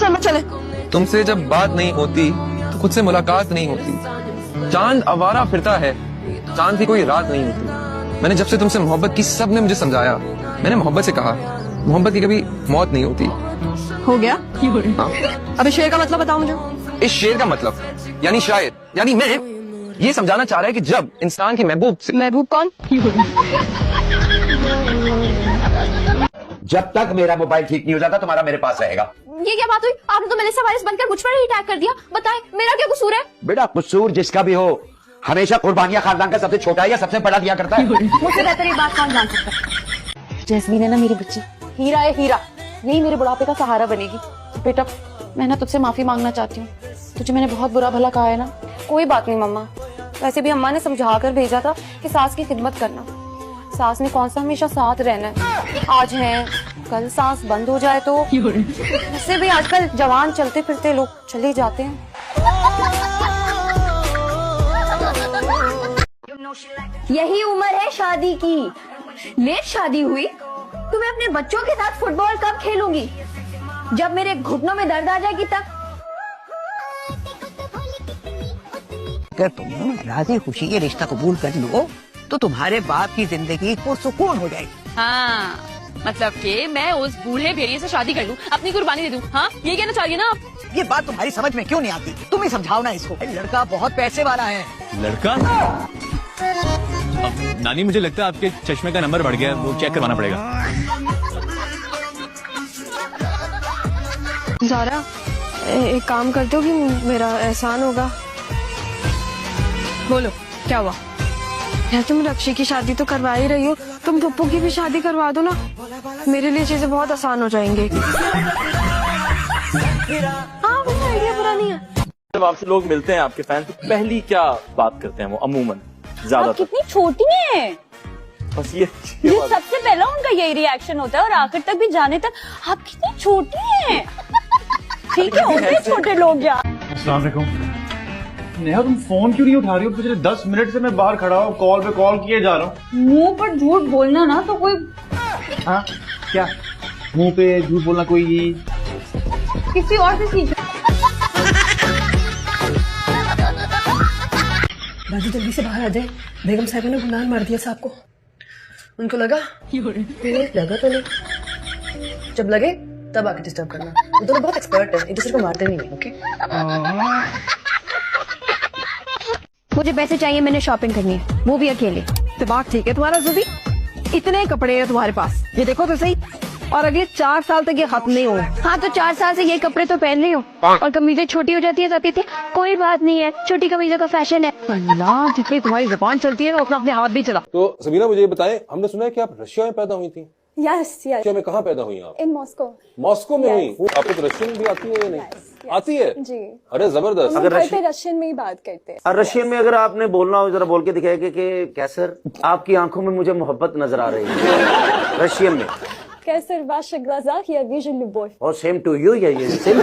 चलो चले। तुमसे जब बात नहीं होती तो खुद से मुलाकात नहीं होती। चांद आवारा फिरता है, चांद की कोई रात नहीं होती। मैंने जब से तुमसे मोहब्बत की, सब ने मुझे समझाया। मैंने मोहब्बत से कहा, मोहब्बत की कभी मौत नहीं होती। हो गया? हाँ। अब इस शेर का मतलब बताओ मुझे। इस शेर का मतलब यानी शायर यानी मैं ये समझाना चाह रहा है कि जब इंसान की महबूब से। महबूब कौन? जब तक मेरा मोबाइल ठीक नहीं हो जाता तुम्हारा मेरे पास रहेगा। ये क्या बात हुई? आपने तो मेलिसा वायरस बनकर मुझ पर ही अटैक कर दिया। बताएं मेरा क्या कसूर है? बेटा कसूर जिसका भी हो, हमेशा कुर्बानियां खानदान का सबसे छोटा या सबसे बड़ा दिया करता है। मुझसे बेहतर ये बात कौन जान सकता है? जैस्मीन है ना मेरी बच्ची, हीरा है हीरा, यही मेरे बुढ़ापे का सहारा बनेगी। बेटा मैं ना तुझसे माफी मांगना चाहती हूँ, तुझे मैंने बहुत बुरा भला कहा है ना। कोई बात नहीं मम्मा, वैसे भी अम्मा ने समझा कर भेजा था कि सास की खिदमत करना। सास ने कौन सा हमेशा साथ रहना है, आज है कल सांस बंद हो जाए तो। वैसे भी आजकल जवान चलते फिरते लोग चले जाते हैं। यही उम्र है शादी की, लेट शादी हुई तो मैं अपने बच्चों के साथ फुटबॉल कब खेलूंगी? जब मेरे घुटनों में दर्द आ जाएगी तब। अगर तुम राजी खुशी ये रिश्ता कबूल कर लो तो तुम्हारे बाप की जिंदगी पुरसुकून हो जाएगी। हाँ, मतलब कि मैं उस बूढ़े भेड़िए से शादी कर लूं, अपनी कुर्बानी दे दूं। हाँ, ये कहना चाहिए ना आप? ये बात तुम्हारी समझ में क्यों नहीं आती? तुम ही समझाओ ना इसको। लड़का बहुत पैसे वाला है। लड़का? अब नानी मुझे लगता है आपके चश्मे का नंबर बढ़ गया है, वो चेक करवाना पड़ेगा। ज़ारा एक काम कर दो कि मेरा एहसान होगा। बोलो क्या हुआ? यार तुम रक्षी की शादी तो करवा ही रही हो, तुम पप्पू की भी शादी करवा दो ना, मेरे लिए चीजें बहुत आसान हो जाएंगी। हाँ वो आइडिया बुरा नहीं है। जब आपसे लोग मिलते हैं आपके फैन, तो पहली क्या बात करते हैं वो अमूमन? ज्यादा कितनी छोटी है, बस ये सबसे पहला उनका यही रिएक्शन होता है और आखिर तक भी जाने तक आप कितनी छोटी हैं। ठीक है होते छोटे लोग यार। अस्सलाम वालेकुम। नेहा तुम फोन क्यों नहीं उठा रही हो? पिछले 10 मिनट से मैं बाहर खड़ा हूँ, कॉल पे कॉल किए जा रहा हूँ। मुंह पर झूठ बोलना ना तो कोई। हाँ क्या मुंह पे झूठ बोलना कोई किसी और से सीख। राजू जल्दी से बाहर आ जाए, बेगम साहब ने गुलाम मार दिया साहब को। उनको लगा लगा तो नहीं, जब लगे तब आके डिस्टर्ब करना। वो दोनों बहुत एक्सपर्ट है, एक दूसरे को मारते नहीं है। ओके मुझे पैसे चाहिए, मैंने शॉपिंग करनी है, वो भी अकेले। दिमाग ठीक है तुम्हारा जुबी? इतने कपड़े हैं तुम्हारे पास, ये देखो तो सही। और अगले 4 साल तक ये खत्म नहीं हो। हाँ तो 4 साल से ये कपड़े तो पहन रही हूँ और कमीजें छोटी हो जाती है जाती थी। कोई बात नहीं है, छोटी कमीजों का फैशन है। अल्लाह जितनी तुम्हारी जुबान चलती है अपना अपने हाथ भी चला। तो सबीना मुझे बताएं, हमने सुना है कि आप रशिया में पैदा हुई थी। यस रशिया में कहाँ पैदा हुई आप? In Moscow. मॉस्को में हुई? आपको तो रशियन भी आती है या नहीं? आती है जी। अरे जबरदस्त। अगर रशियन में ही बात करते हैं। रशियन में अगर आपने बोलना हो जरा बोल के दिखाएगा कि क्या सर आपकी आंखों में मुझे मोहब्बत नजर आ रही है। रशियन में कैसर वाशा ग्लाज़ा या विजन लुबोय। और सेम टू यू या ये सेम